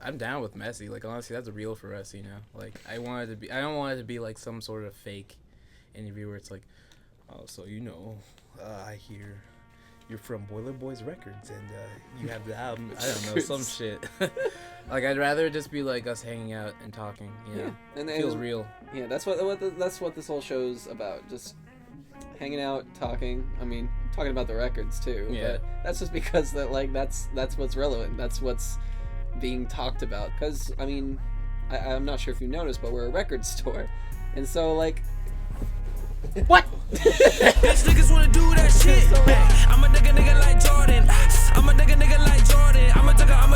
I'm down with messy. Like honestly, that's real for us, you know. Like I don't want it to be like some sort of fake interview where it's like, oh, so I hear you're from Boiler Boyz Records and you have the album. I don't know, some shit. Like I'd rather it just be like us hanging out and talking. You know? And it feels real. Yeah, that's what this whole show's about. Just hanging out, talking. I mean, talking about the records too. Yeah. But that's just because that's what's relevant. That's what's being talked about. Because I mean, I'm not sure if you noticed, but we're a record store, and so like. What? Bitch niggas wanna do that shit. I'ma take a nigga like Jordan. I'ma take a nigga like Jordan. I'ma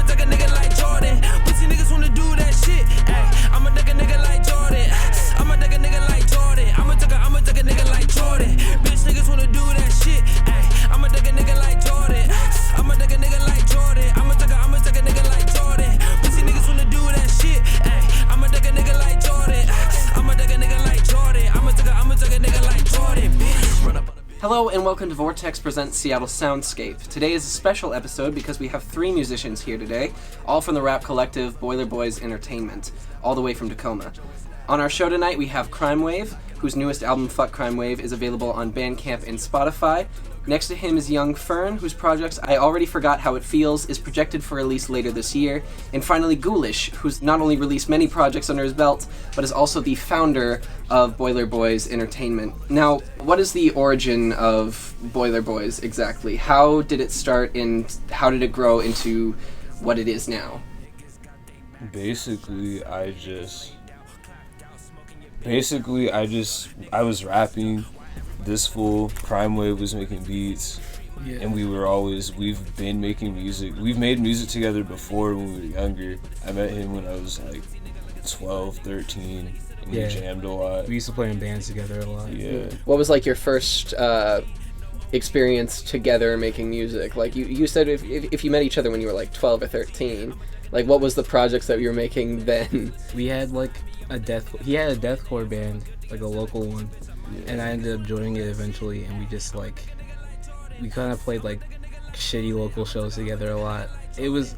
take a nigga like Jordan. Pussy niggas wanna do that shit. I'ma take a nigga like Jordan. I'ma take a nigga like Jordan. I'ma take a nigga like Jordan. Bitch niggas wanna do that shit. I'ma take a nigga like Jordan. I'ma take a nigga like Jordan. I'ma take a nigga like Jordan. Pussy niggas wanna do that shit. I'ma take a nigga like Jordan. I'ma take a nigga like Jordan. I'ma take a nigga like Jordan, bitch. Run up on a bitch. Hello and welcome to Vortex presents Seattle Soundscape. Today is a special episode because we have 3 musicians here today, all from the rap collective Boiler Boyz Entertainment, all the way from Tacoma. On our show tonight we have Crimewave, whose newest album Fuck Crimewave is available on Bandcamp and Spotify. Next to him is young Fern, whose project I Already Forgot How It Feels is projected for release later this year. And finally Ghoulish, who's not only released many projects under his belt, but is also the founder of Boiler Boyz Entertainment. Now, what is the origin of Boiler Boyz exactly? How did it start and how did it grow into what it is now? Basically, I was rapping. This fool, Crimewave, was making beats, and we've been making music. We've made music together before when we were younger. I met him when I was like 12, 13, and we jammed a lot. We used to play in bands together a lot. Yeah. What was like your first experience together making music? Like you said if you met each other when you were like 12 or 13, like what was the projects that you were making then? We had like he had a deathcore band, like a local one. And I ended up joining it eventually, and we kind of played like shitty local shows together a lot. It was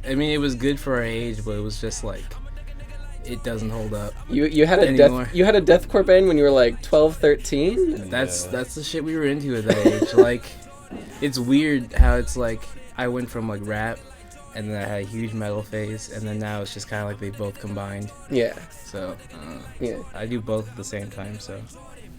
good for our age, but it was just like, it doesn't hold up. You had a deathcore band when you were like 12, 13? That's the shit we were into at that age. Like, it's weird how it's like, I went from like rap, and then I had a huge metal phase, and then now it's just kind of like they both combined. Yeah. So, I do both at the same time, so...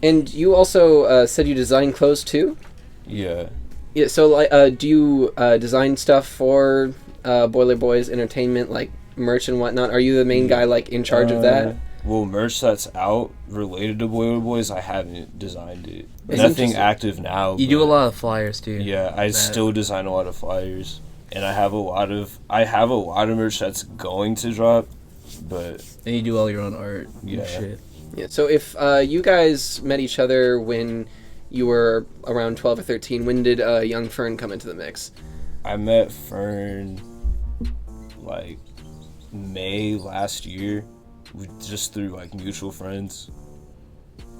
And you also said you design clothes too? Yeah. Yeah. So, do you design stuff for Boiler Boyz Entertainment, like merch and whatnot? Are you the main guy, like in charge of that? Well, merch that's out related to Boiler Boyz, I haven't designed it. It's Nothing active now. You do a lot of flyers too. Yeah, I still design a lot of flyers, and I have a lot of merch that's going to drop, but. And you do all your own art. Yeah. And shit. Yeah, so if you guys met each other when you were around 12 or 13, when did young Fern come into the mix? I met Fern like May last year, just through like mutual friends,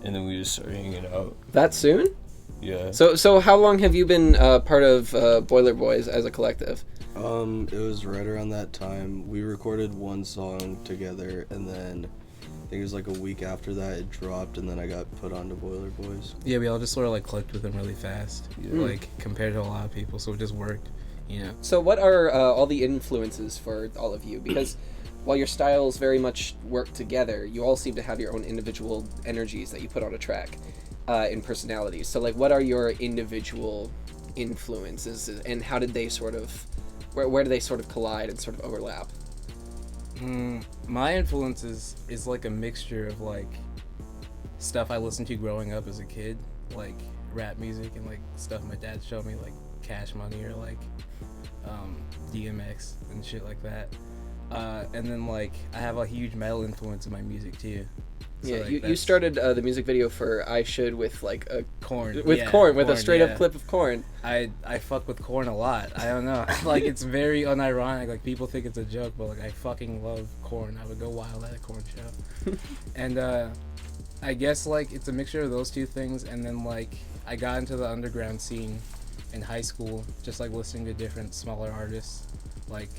and then we just started hanging out. That soon? Yeah. So how long have you been part of Boiler Boyz as a collective? It was right around that time. We recorded one song together, and then I think it was like a week after that it dropped, and then I got put onto Boiler Boyz. Yeah, we all just sort of like clicked with them really fast, like compared to a lot of people, so it just worked, you know. So what are all the influences for all of you? Because while your styles very much work together, you all seem to have your own individual energies that you put on a track and personalities. So like, what are your individual influences, and how did they sort of, where do they sort of collide and sort of overlap? My influences is like a mixture of like stuff I listened to growing up as a kid, like rap music and like stuff my dad showed me, like Cash Money or like DMX and shit like that. And then like I have a huge metal influence in my music too. So, Yeah, like, you started the music video for I Should with like a Korn. Korn, with a straight up clip of Korn. I fuck with Korn a lot. I don't know. Like, it's very unironic. Like, people think it's a joke, but like I fucking love Korn. I would go wild at a Korn show. And I guess like it's a mixture of those two things, and then like I got into the underground scene in high school, just like listening to different smaller artists. Like,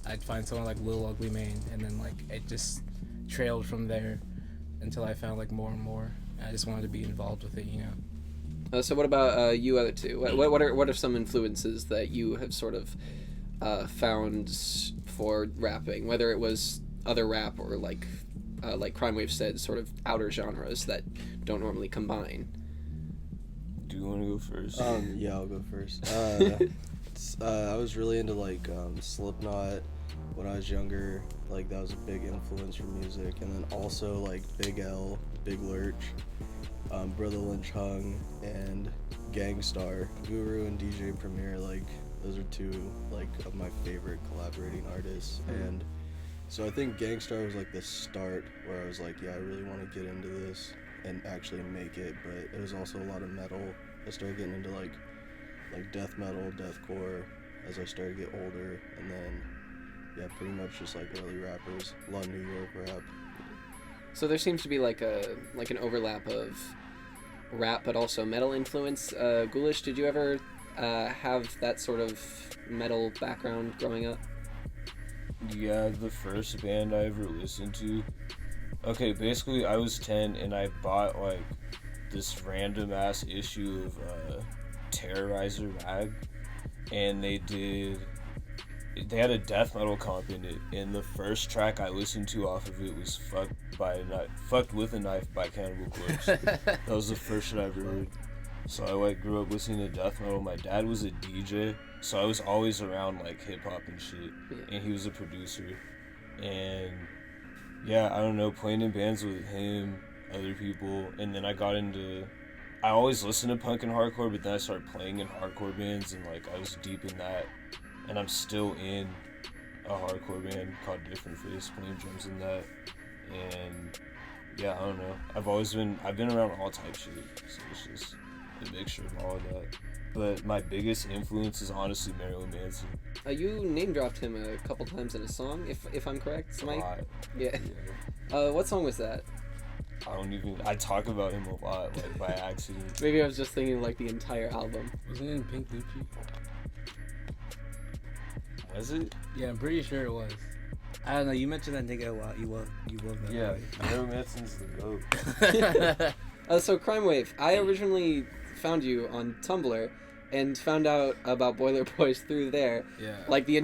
I'd find someone like Lil Ugly Mane, and then like it just trailed from there until I found like more and more. I just wanted to be involved with it, you know. So what about you other two? What are some influences that you have sort of found for rapping, whether it was other rap or like Crimewave said, sort of outer genres that don't normally combine? Do you want to go first? Yeah, I'll go first. I was really into like Slipknot when I was younger. Like that was a big influence for music, and then also like Big L, Big Lurch, Brother Lynch Hung, and Gangstar, Guru and DJ Premier. Like those are two like of my favorite collaborating artists, and so I think Gangstar was like the start where I was like, yeah, I really want to get into this and actually make it. But it was also a lot of metal. I started getting into like death metal, deathcore as I started to get older, and then yeah, pretty much just like early rappers, a lot of New York rap. So there seems to be like an overlap of rap but also metal influence. Ghoulish, did you ever have that sort of metal background growing up? Yeah, the first band I ever listened to. Okay, basically I was 10 and I bought like this random ass issue of Terrorizer mag, and they had a death metal comp in it, and the first track I listened to off of it was Fucked with a Knife by Cannibal Corpse. That was the first shit I ever heard. So I like grew up listening to death metal. My dad was a DJ, so I was always around like hip hop and shit, and he was a producer. And yeah, I don't know, playing in bands with him, other people, and then I always listened to punk and hardcore, but then I started playing in hardcore bands, and like I was deep in that, and I'm still in a hardcore band called Different Face, playing drums in that, and yeah, I don't know. I've been around all types of shit, so it's just a mixture of all of that. But my biggest influence is honestly Marilyn Manson. You name dropped him a couple times in a song, if I'm correct, Mike. Yeah. What song was that? I talk about him a lot, like by accident. Maybe I was just thinking like the entire album. Wasn't it in Pink Gucci? Was it? Yeah, I'm pretty sure it was. I don't know, you mentioned that nigga a lot. You love that. Yeah, Marilyn Manson's the GOAT. So Crimewave, I originally found you on Tumblr and found out about Boiler Boys through there. Yeah. Like the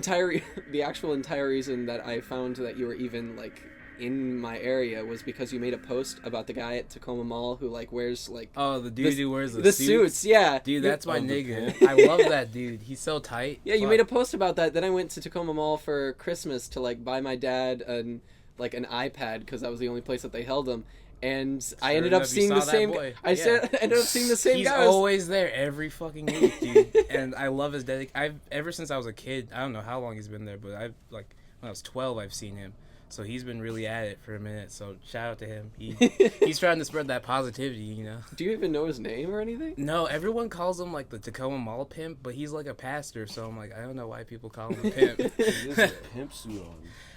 actual entire reason that I found that you were even like in my area was because you made a post about the guy at Tacoma Mall who like wears like the dude who wears the suits. Yeah, dude, that's my nigga. I love that dude. He's so tight. Yeah, you made a post about that. Then I went to Tacoma Mall for Christmas to like buy my dad an iPad because that was the only place that they held them. And I ended up seeing the same. Ended up seeing the same guy. He's always there every fucking week, dude. And I love his dedication. Ever since I was a kid. I don't know how long he's been there, but when I was 12, I've seen him. So he's been really at it for a minute. So shout out to him. He's trying to spread that positivity, you know. Do you even know his name or anything? No, everyone calls him like the Tacoma Mall pimp, but he's like a pastor. So I'm like, I don't know why people call him a pimp. He has a pimp suit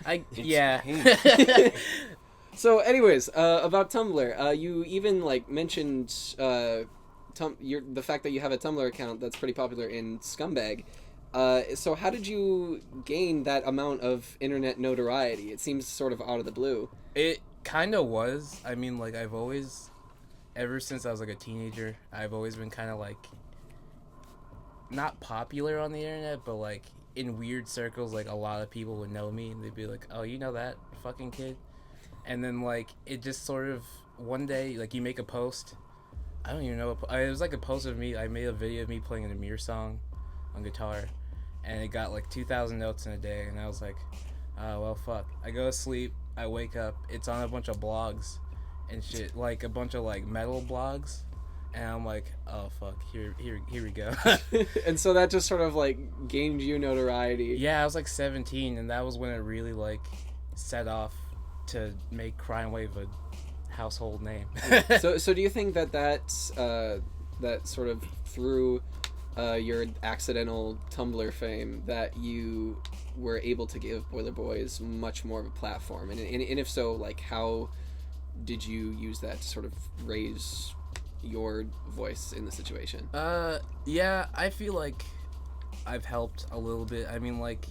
on. Yeah. So, anyways, about Tumblr, you even like mentioned the fact that you have a Tumblr account that's pretty popular in Scumbag. So how did you gain that amount of internet notoriety? It seems sort of out of the blue. It kind of was. I mean, like ever since I was like a teenager, I've always been kind of like not popular on the internet, but like in weird circles, like a lot of people would know me and they'd be like, "Oh, you know that fucking kid?" And then, like, it just sort of, one day, like, you make a post. I don't even know. It was like a post of me. I made a video of me playing an Amir song on guitar. And it got, like, 2,000 notes in a day. And I was like, oh, well, fuck. I go to sleep. I wake up. It's on a bunch of blogs and shit. Like, a bunch of, like, metal blogs. And I'm like, oh, fuck. Here we go. And so that just sort of, like, gained you notoriety. Yeah, I was, like, 17. And that was when it really, like, set off to make Crimewave a household name. So do you think that sort of through your accidental Tumblr fame that you were able to give Boiler Boys much more of a platform? And if so, like, how did you use that to sort of raise your voice in the situation? Yeah, I feel like I've helped a little bit. I mean, like,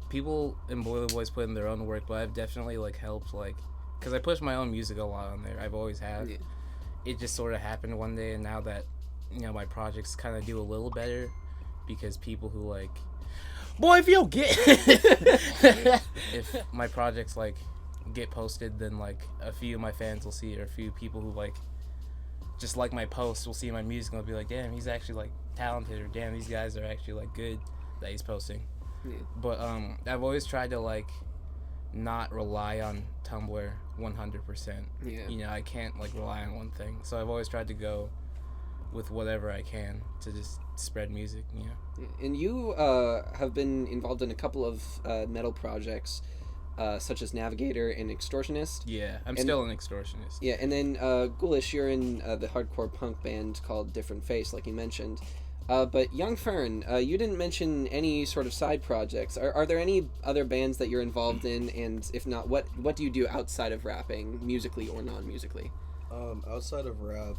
people in Boiler Boys put in their own work, but I've definitely like helped like, cause I push my own music a lot on there. I've always have. Yeah. It just sort of happened one day, and now that my projects kind of do a little better, because people who like, boy, if you get if my projects like get posted, then like a few of my fans will see it, or a few people who like just like my posts will see my music and they'll be like, damn, he's actually like talented, or damn, these guys are actually like good that he's posting. Yeah. But I've always tried to like not rely on Tumblr 100%. Yeah. I can't like rely on one thing, so I've always tried to go with whatever I can to just spread music. And you have been involved in a couple of metal projects, such as Navigator and Extortionist. Yeah, I'm still an Extortionist. Yeah, and then Ghoulish, you're in the hardcore punk band called Different Face, like you mentioned. But Young Fern, you didn't mention any sort of side projects. Are there any other bands that you're involved in? And if not, what do you do outside of rapping, musically or non-musically? Outside of rap,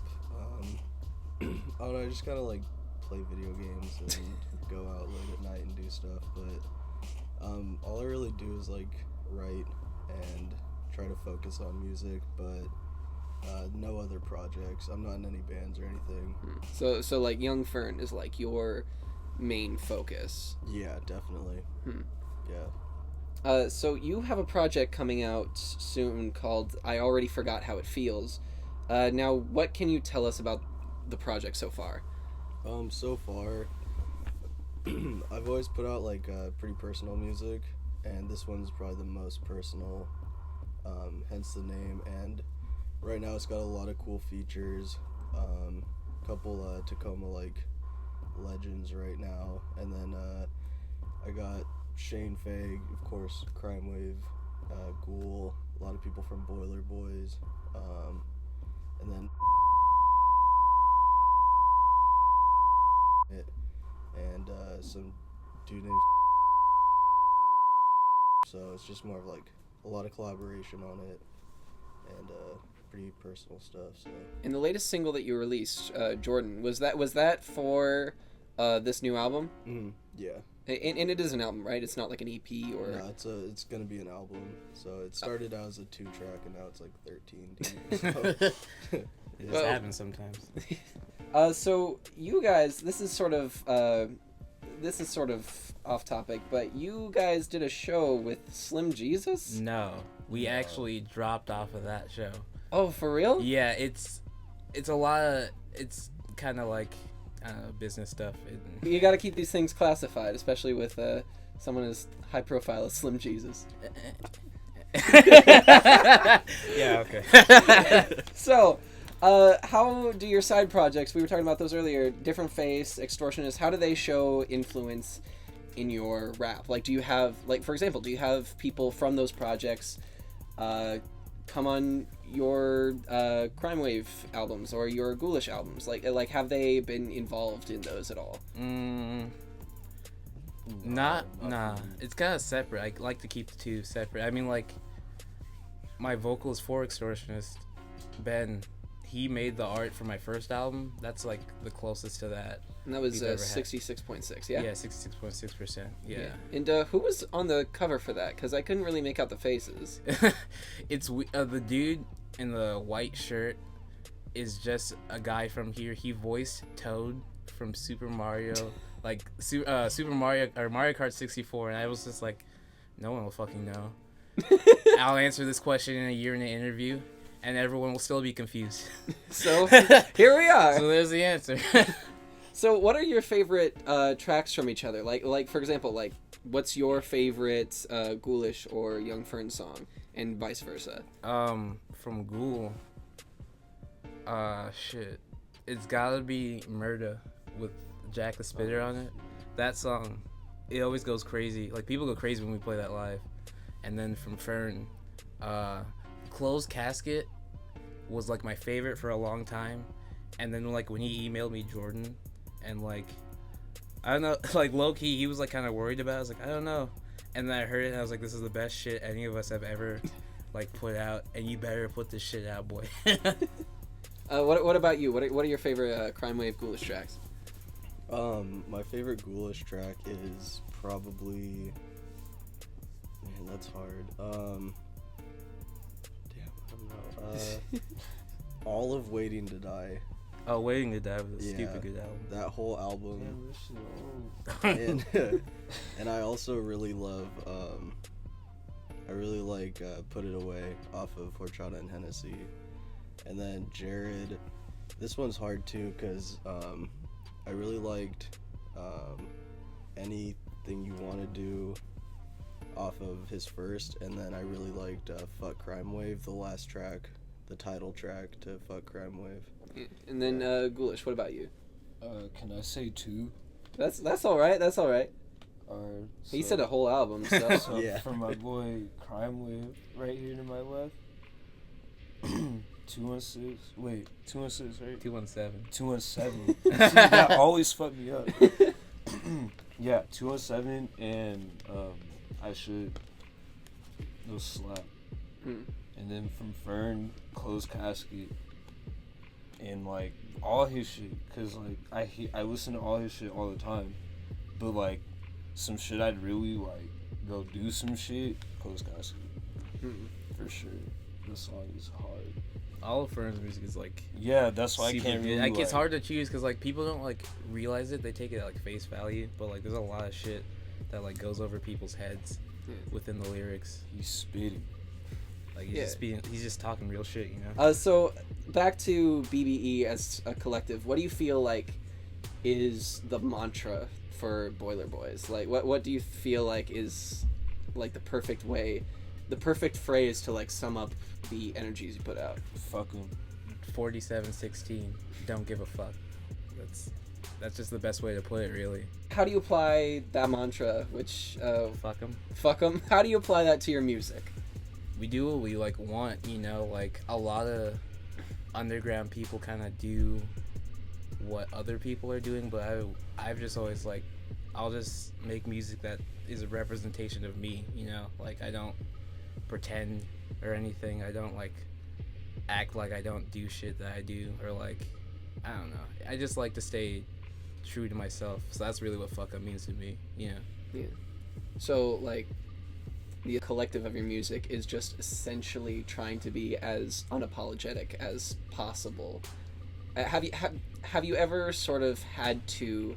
I don't know, I just kind of like play video games and go out late at night and do stuff. But all I really do is like write and try to focus on music, but no other projects. I'm not in any bands or anything. So like Young Fern is like your main focus. Yeah, definitely. Yeah. So you have a project coming out soon called I Already Forgot How It Feels. Now, what can you tell us about the project so far? So far, I've always put out like pretty personal music, and this one's probably the most personal, hence the name. And right now it's got a lot of cool features, couple Tacoma like legends right now, and then I got Shane Fag, of course, Crimewave, Ghoul, a lot of people from Boiler Boys, and then and some dude named so it's just more of like a lot of collaboration on it, and pretty personal stuff. So in the latest single that you released, Jordan, was that for this new album? Yeah. And it is an album, right? It's not like an EP or... No, it's gonna be an album. So it started out as a 2-track, and now it's like 13. So. It just happens sometimes. So you guys, this is sort of off topic, but you guys did a show with Slim Jesus? No, we actually dropped off of that show. Oh, for real? Yeah, it's a lot of, it's kind of like business stuff. You got to keep these things classified, especially with someone as high profile as Slim Jesus. Yeah, okay. So, how do your side projects, we were talking about those earlier, Different Face, Extortionist, how do they show influence in your rap? Like, do you have, like, for example, do you have people from those projects come on your Crimewave albums or your Ghoulish albums? Like, have they been involved in those at all? Nah. It's kind of separate. I like to keep the two separate. I mean, like, my vocals for Extortionist, Ben, he made the art for my first album. That's like the closest to that. And that was 66.6, yeah? Yeah, 66.6%. Yeah. And who was on the cover for that? Because I couldn't really make out the faces. It's the dude in the white shirt is just a guy from here. He voiced Toad from Super Mario, like Super Mario or Mario Kart 64, and I was just like, no one will fucking know. I'll answer this question in a year in an interview, and everyone will still be confused. So here we are. So there's the answer. So what are your favorite tracks from each other? Like for example, like what's your favorite Ghoulish or Young Fern song, and vice versa? From Ghoul, shit, it's gotta be Murda with Jack the Spitter on it. That song, it always goes crazy. Like, people go crazy when we play that live. And then from Fern, Closed Casket was like my favorite for a long time. And then like when he emailed me Jordan, and like, I don't know, like low key he was like kind of worried about it. I was like, I don't know. And then I heard it and I was like, this is the best shit any of us have ever like put out, and you better put this shit out, boy. What about you? What are your favorite Crimewave Ghoulish tracks? My favorite Ghoulish track is probably Man, that's hard. Damn, I don't know. All of Waiting to Die. Oh, Waiting to Die was a Yeah, stupid good album. That whole album. Damn, this shit old. And and I also really love I really like Put It Away off of Horchata and Hennessy. And then Jared, this one's hard too because I really liked Anything You Want to Do off of his first, and then I really liked Fuck Crime Wave, the last track, the title track to Fuck Crime Wave. And then Ghoulish, what about you? Can I say 2? That's all right. That's all right. He said a whole album, so. So Yeah. for my boy Crime Wave right here to my left. 216. Wait, 216, right? 217. 217. See, that always fucked me up. Yeah, 217 and I Should. Those slap. Hmm. And then from Fern, Closed Casket. And like all his shit, cause like I listen to all his shit all the time, but like some shit I'd really like go do some shit. Closed Casket. For sure. This song is hard. All of Fern's music is like Yeah, that's why I super can't good. really. Like, it's like- hard to choose because like people don't like realize it. They take it at like face value, but like there's a lot of shit that like goes over people's heads within the lyrics. He's spitting. Like he's just talking real shit, you know. So back to BBE as a collective. What do you feel like is the mantra for Boiler Boys? Like, what do you feel like is like the perfect way, the perfect phrase to like sum up the energies you put out? Fuck him. 4716. Don't give a fuck. That's just the best way to put it, really. How do you apply that mantra? Which Fuck them. fuck 'em. How do you apply that to your music? We do what we like want, you know. Like a lot of underground people kind of do what other people are doing, but I've just always like, I'll just make music that is a representation of me, you know. Like I don't pretend or anything. I don't like act like I don't do shit that I do, or like I don't know. I just like to stay true to myself. So that's really what fuck up means to me, you know. Yeah. So like the collective of your music is just essentially trying to be as unapologetic as possible. Have you ever sort of had to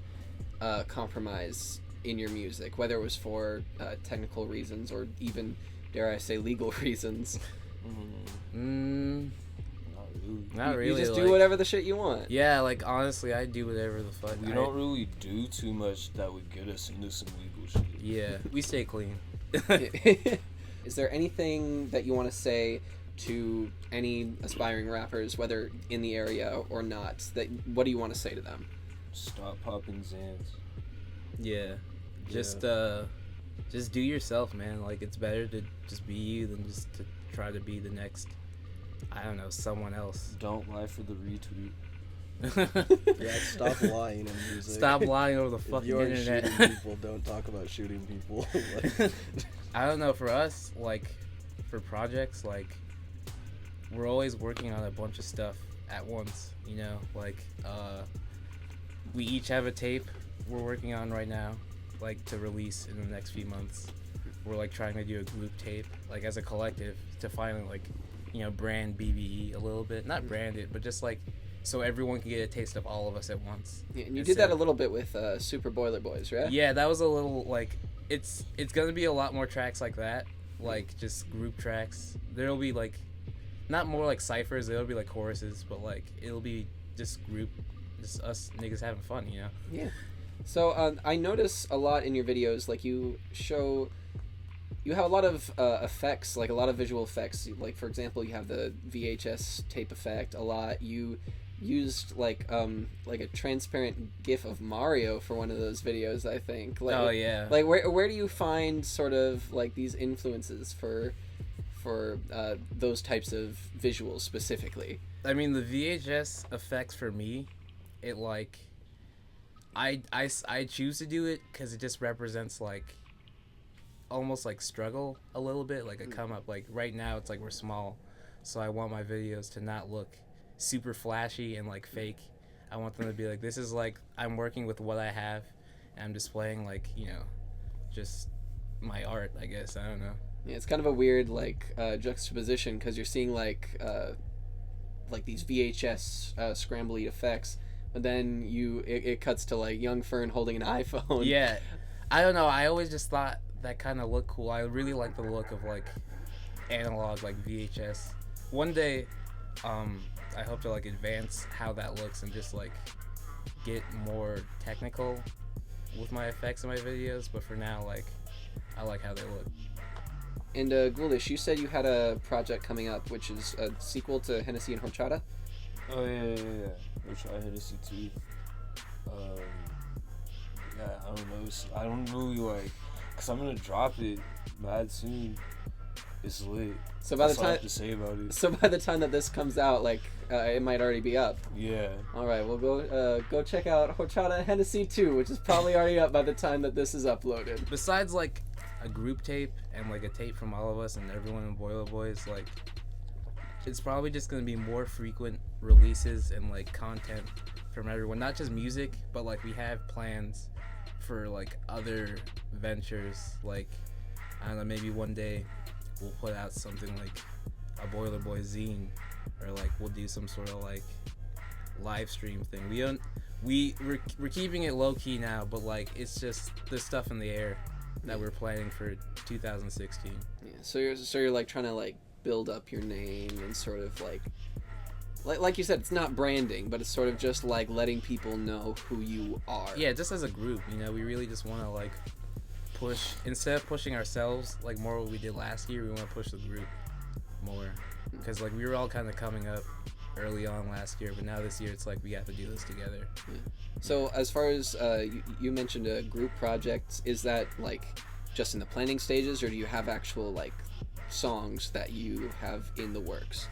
compromise in your music, whether it was for technical reasons or even, dare I say, legal reasons? Not really. You just like, do whatever the shit you want. Yeah, like honestly, I do whatever the fuck. We don't really do too much that would get us into some legal shit. Yeah, we stay clean. Is there anything that you want to say to any aspiring rappers, whether in the area or not? What do you want to say to them? Stop popping Xans. Yeah, just do yourself, man. Like it's better to just be you than just to try to be the next, I don't know, someone else. Don't lie for the retweet. Yeah, stop lying in music. Stop lying over the If fucking you are internet. shooting people, don't talk about shooting people. Like, I don't know, for us, like for projects, like we're always working on a bunch of stuff at once, you know. Like we each have a tape we're working on right now, like to release in the next few months. We're like trying to do a group tape, like as a collective, to finally like, you know, brand BBE a little bit. Not brand it, but just like so everyone can get a taste of all of us at once. Yeah, and you did that a little bit with Super Boiler Boys, right? Yeah, that was a little like it's gonna be a lot more tracks like that, like just group tracks. There'll be like not more like ciphers, there'll be like choruses, but like it'll be just us niggas having fun, you know. Yeah. So I notice a lot in your videos, like you have a lot of effects, like a lot of visual effects. Like for example, you have the VHS tape effect a lot. You used like a transparent GIF of Mario for one of those videos, I think. Like, Oh yeah. Like where do you find sort of like these influences for those types of visuals specifically? I mean, the VHS effects for me, it like I choose to do it because it just represents like almost like struggle a little bit, like a come up. Like right now it's like we're small, so I want my videos to not look super flashy and like fake. I want them to be like, this is like I'm working with what I have and I'm displaying like, you know, just my art, I guess. I don't know. Yeah, it's kind of a weird like juxtaposition because you're seeing like these VHS scrambly effects, but then it cuts to like young Fern holding an iPhone. Yeah, I don't know. I always just thought that kind of looked cool. I really like the look of like analog, like VHS. One day, I hope to like advance how that looks and just like get more technical with my effects in my videos. But for now, like I like how they look. And Ghoulish, you said you had a project coming up, which is a sequel to Hennessy and Horchata. Oh yeah. Horchata, Hennessy too. Yeah, I don't know. I don't really like, cause I'm gonna drop it mad soon. It's lit. So by That's the all I time, have to say about it. so by the time that this comes out, like it might already be up. Yeah. All right, well go check out Horchata and Hennessy 2, which is probably already up by the time that this is uploaded. Besides like a group tape and like a tape from all of us and everyone in Boiler Boys, like it's probably just gonna be more frequent releases and like content from everyone, not just music, but like we have plans for like other ventures. Like I don't know, maybe one day we'll put out something like a Boiler Boys zine, or like we'll do some sort of like live stream thing. We're keeping it low key now, but like it's just there's stuff in the air that we're planning for 2016. Yeah, so you're like trying to like build up your name and sort of like you said, it's not branding, but it's sort of just like letting people know who you are. Yeah, just as a group, you know, we really just want to like push, instead of pushing ourselves like more what we did last year, we want to push the group more, because like we were all kind of coming up early on last year, but now this year it's like we have to do this together. Yeah. So as far as you mentioned a group project, is that like just in the planning stages, or do you have actual like songs that you have in the works?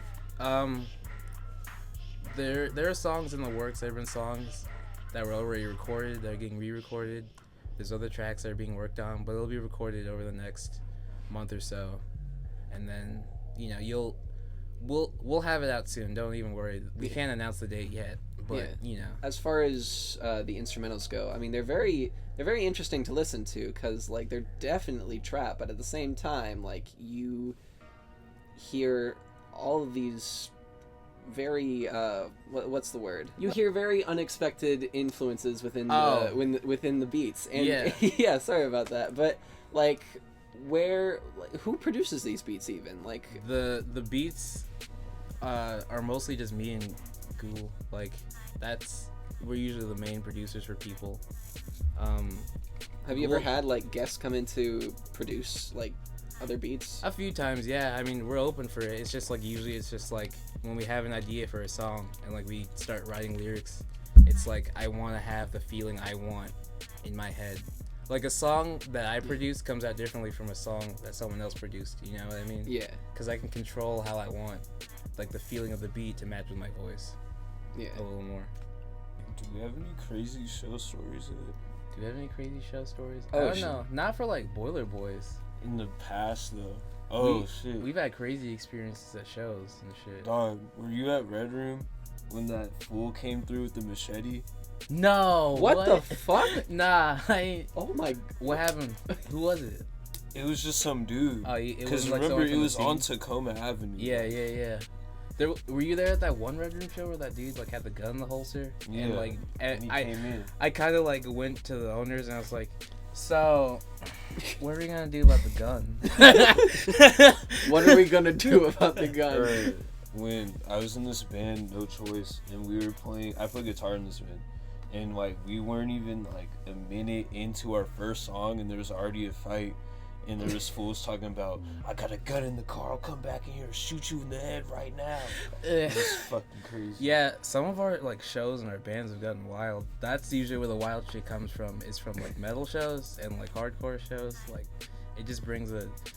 There are songs in the works. There have been songs that were already recorded that are getting re-recorded. There's other tracks that are being worked on, but it'll be recorded over the next month or so, and then you know we'll have it out soon. Don't even worry. We can't announce the date yet, but you know. As far as the instrumentals go, I mean they're very interesting to listen to, because like they're definitely trap, but at the same time like you hear all of these very what's the word? You hear very unexpected influences within within the beats. And yeah, sorry about that. But like who produces these beats even? Like the beats are mostly just me and Ghoul. Like we're usually the main producers for people. Have you ever had like guests come in to produce like other beats? A few times, yeah. I mean, we're open for it. It's just like usually it's just like when we have an idea for a song and like we start writing lyrics, it's like I want to have the feeling I want in my head. Like a song that I produce comes out differently from a song that someone else produced, you know what I mean? Yeah. Because I can control how I want like the feeling of the beat to match with my voice. Yeah. A little more. Do we have any crazy show stories in it? Do we have any crazy show stories? Oh, I don't know. Not for like Boiler Boys. In the past though. Oh shit. We've had crazy experiences at shows and shit. Dog, were you at Red Room when that fool came through with the machete? No. What the fuck? Nah, I ain't. Oh my. What happened? Who was it? It was just some dude. Oh, it Because was like remember, someone it from was the on scene? Tacoma Avenue. Yeah. Were you there at that one Red Room show where that dude like had the gun in the holster? Yeah. And like, And he came in. I kind of like went to the owners and I was like, so, what are we gonna do about the gun? What are we gonna do about the gun? Right. When I was in this band, No Choice, and we were playing, I play guitar in this band, and like we weren't even like a minute into our first song, and there was already a fight, and there was fools talking about, I got a gun in the car, I'll come back in here and shoot you in the head right now. It was fucking crazy. Yeah, some of our like shows and our bands have gotten wild. That's usually where the wild shit comes from. Is from like metal shows and like hardcore shows. Like it just brings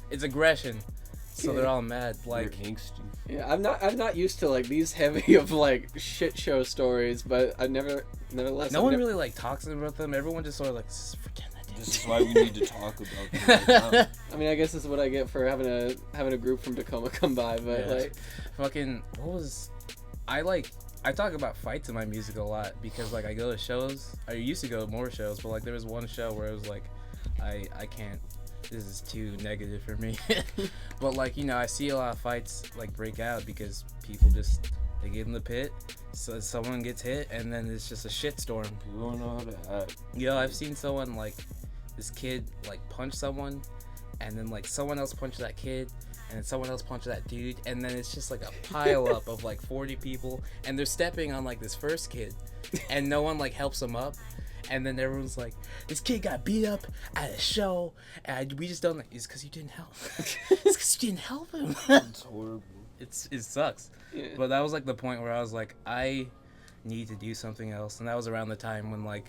it's aggression. So they're all mad. Like You're angsty. Yeah, I'm not used to like these heavy of like shit show stories, but I nevertheless. no one really like talks about them. Everyone just sort of like forget that. This is why we need to talk about them. I mean, I guess this is what I get for having a group from Tacoma come by, but Yeah. like, fucking I talk about fights in my music a lot because like I go to shows. I used to go to more shows, but like there was one show where it was like I can't this is too negative for me. But like, you know, I see a lot of fights like break out because people just, they get in the pit, so someone gets hit, and then it's just a shitstorm. People don't know how to act. Yo, I've seen someone like, this kid like punch someone, and then like someone else punched that kid, and then someone else punched that dude, and then it's just like a pile up of like 40 people, and they're stepping on like this first kid, and no one like helps him up. And then everyone's like, this kid got beat up at a show, and we just don't know. It's because you didn't help. It's because you didn't help him. It's horrible. It sucks. Yeah. But that was like the point where I was like, I need to do something else. And that was around the time when like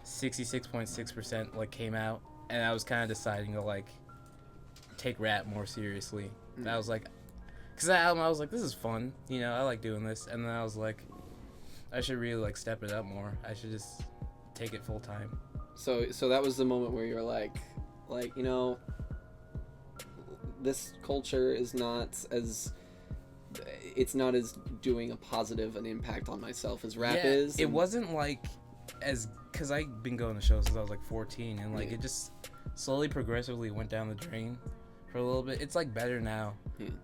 66.6% like came out, and I was kind of deciding to like take rap more seriously. And I was like, because that album, I was like, this is fun. You know, I like doing this. And then I was like, I should really like step it up more. I should just take it full time. So that was the moment where you're like, you know, this culture is not as, it's not as doing a positive an impact on myself as rap is. It wasn't like as, because I've been going to shows since I was like 14, and like it just slowly progressively went down the drain for a little bit. It's like better now,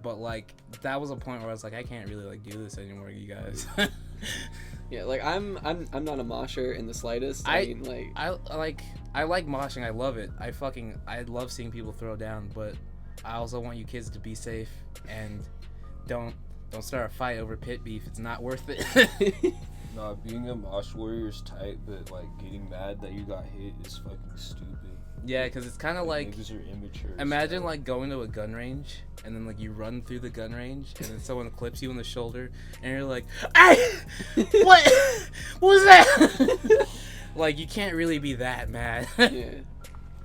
but like that was a point where I was like, I can't really like do this anymore, you guys. Yeah, like I'm not a mosher in the slightest. I mean, like I like moshing. I love it. I love seeing people throw down, but I also want you kids to be safe and don't start a fight over pit beef. It's not worth it. Nah, being a mosh warrior is tight, but like getting mad that you got hit is fucking stupid. Yeah, because it's kind of like, niggas are immature. imagine like going to a gun range and then like you run through the gun range and then someone clips you in the shoulder and you're like, hey, what was that? Like, you can't really be that mad. yeah,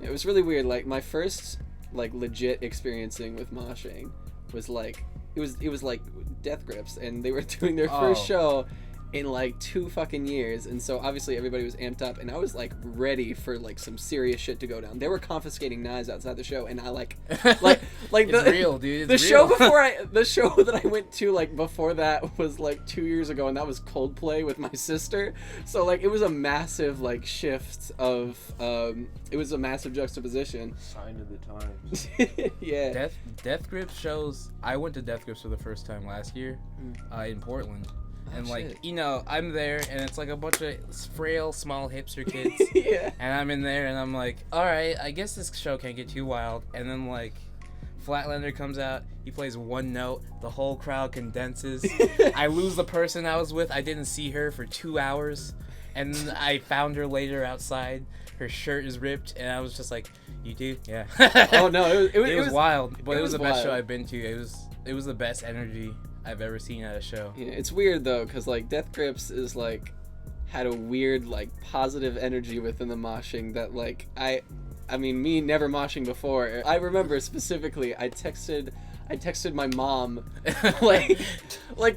it was really weird. Like my first like legit experiencing with moshing was like it was like Death Grips, and they were doing their first show in like 2 fucking years, and so obviously everybody was amped up, and I was like ready for like some serious shit to go down. They were confiscating knives outside the show, and I like It's real, dude. It's the real. the show that I went to like before that was like 2 years ago, and that was Coldplay with my sister. So like it was a massive like shift of it was a massive juxtaposition. Sign of the times. Yeah. Death Grips shows. I went to Death Grips for the first time last year in Portland. And like, shit. you know, I'm there and it's like a bunch of frail, small hipster kids. Yeah. And I'm in there and I'm like, all right, I guess this show can't get too wild. And then like, Flatlander comes out, he plays one note, the whole crowd condenses. I lose the person I was with. I didn't see her for 2 hours, and I found her later outside. Her shirt is ripped, and I was just like, you do? Yeah. Oh no, it was wild, but it was the best wild. show I've been to. It was the best energy I've ever seen at a show. Yeah, it's weird though, because like Death Grips is like had a weird like positive energy within the moshing that like I mean, me never moshing before. I remember specifically, I texted my mom, like,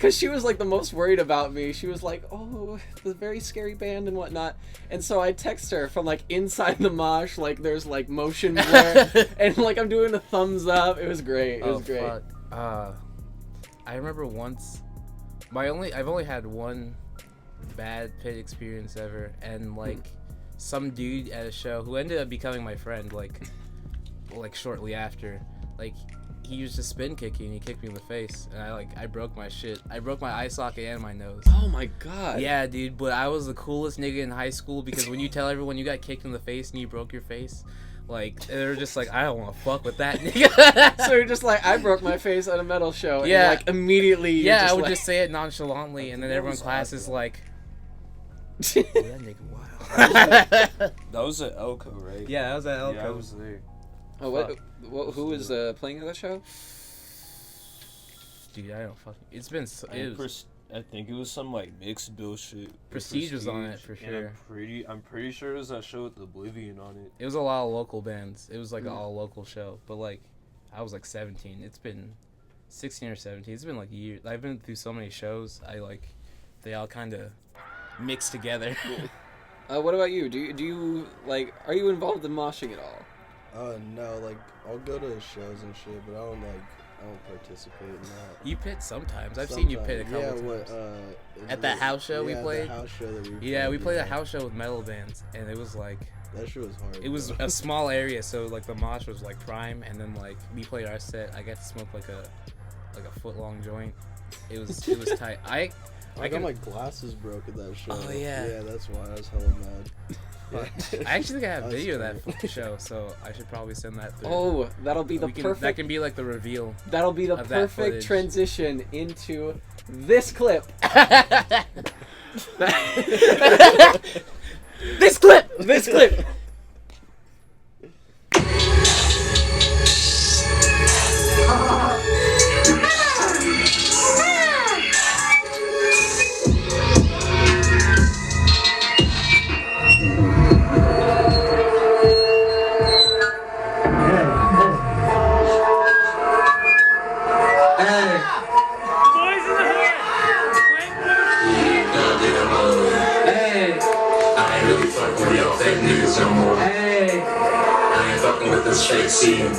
cause she was like the most worried about me. She was like, "Oh, the very scary band and whatnot." And so I text her from like inside the mosh, like there's like motion blur, and like I'm doing a thumbs up. It was great. It was great. Fuck. I remember once, I've only had one bad pit experience ever, and like some dude at a show who ended up becoming my friend, like shortly after, like he used to spin kicking, he kicked me in the face, and I broke my shit. I broke my eye socket and my nose. Oh my god. Yeah, dude, but I was the coolest nigga in high school because when you tell everyone you got kicked in the face and you broke your face, like they're just like, I don't want to fuck with that nigga. So you're just like, I broke my face at a metal show. Yeah. And like immediately. You're Yeah, just I would like... just say it nonchalantly, and then everyone in class is like, oh, that nigga wild. That was at Elko, right? Yeah, that was at Elko. Yeah, I was there. Oh, who was playing at that show? Dude, I don't fucking. It's been. I think it was some like mixed bill shit. Prestige was on it for sure. I'm pretty sure it was that show with Oblivion on it. It was a lot of local bands. It was like an all local show. But like, I was like 17. It's been 16 or 17. It's been like years. I've been through so many shows. They all kind of mix together. What about you? Do you like? Are you involved in moshing at all? No, like I'll go to shows and shit, but I don't participate in that. You pit sometimes. I've seen you pit a couple times. At that house show we played. The house show that we we played a house show with metal bands, and it was like That shit was hard. It was bro. a small area, so like the mosh was like prime, and then like we played our set. I got to smoke like a foot long joint. It was tight. I got my glasses broke at that show. Oh, yeah. Yeah, that's why I was hella mad. I actually think I have That was video of funny. that show, so I should probably send that through. Oh, that'll be the That perfect. can be like the reveal. That'll be the of that perfect footage. transition into this clip. This clip. This clip.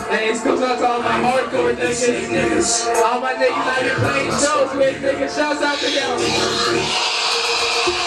Hey, this goes out to all my hardcore niggas. All my niggas out here playing shows with, nigga. Shouts out to y'all.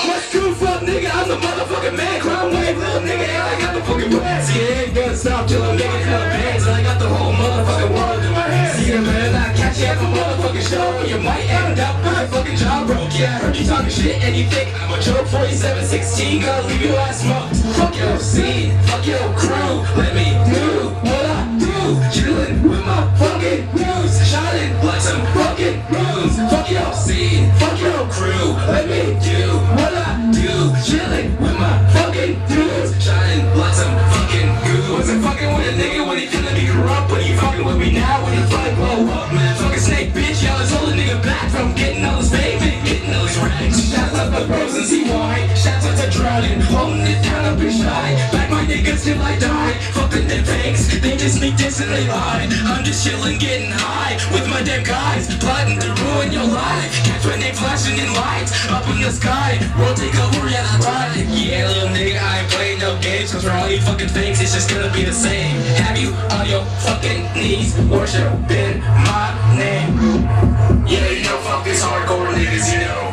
What's cool, fuck, nigga? I'm the motherfucking man. Crime wave, little nigga, and I got the fucking blast. See, it ain't gonna stop till I'm making hella bands. And I got the whole motherfucking world in my hands. See, man, I catch you at the motherfucking show. You might end up with a fucking job broke. Yeah, I heard you talking shit and you think I'm a joke. 4716, gonna leave you ass smoked. Fuck your scene, fuck your crew. Let me do what I do. Chillin' with my fucking news. Shining like some fucking moons. Fuck your scene, fuck your crew. Let me do what I do. Chillin' with my fucking dudes. Shining like some fucking goo. Wasn't fucking with a nigga when he feelin' me corrupt. When he fucking with me now when he fucking blow up, man. Fucking snake bitch, y'all is holding nigga back from getting all his payment, getting all his rags. Shouts out the bros and CY. Shouts out to Drowning, holding it down up and shy. Back my niggas till I die. Fucking them fakes, they just sneak this and they lie. I'm just chillin', getting high with my damn guys, plotting to ruin your life. Catch my name flashing in lights up in the sky. World take over, yeah, that's right. Yeah, little nigga, I ain't playing no games. Cause for all you fucking fakes, it's just gonna be the same. Have you on your fucking knees worshiping my name? Yeah, you know, fuck these hardcore niggas, you know.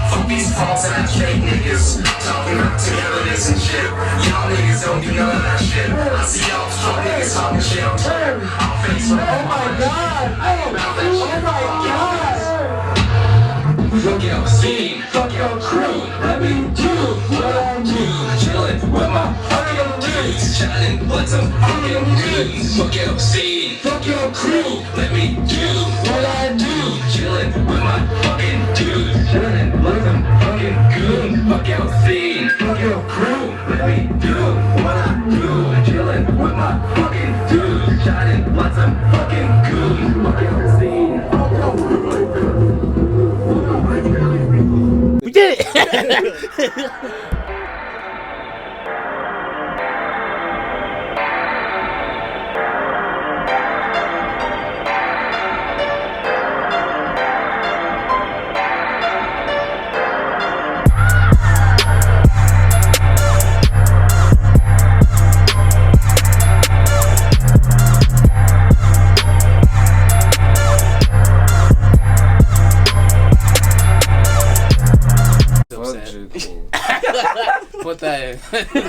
Fuck these false ass fake niggas talking about togetherness and shit. Y'all niggas don't do none of that shit. I see y'all fuck niggas talking shit on Twitter. I'll face for oh my god! Oh my god! Fuck your scene, fuck your crew. Let me do what I do. Chillin' with my fucking dudes. Shining like some fucking dudes. Fuck your scene, fuck your crew. Let me do what I do. Chillin' with my fucking dudes. Shining like some fucking goons. Fuck your scene, fuck your crew. Let me do what I do. Chillin' with my fucking dudes. Shining like some fucking goons. Fuck your scene, fuck your crew. We did it. Put that in.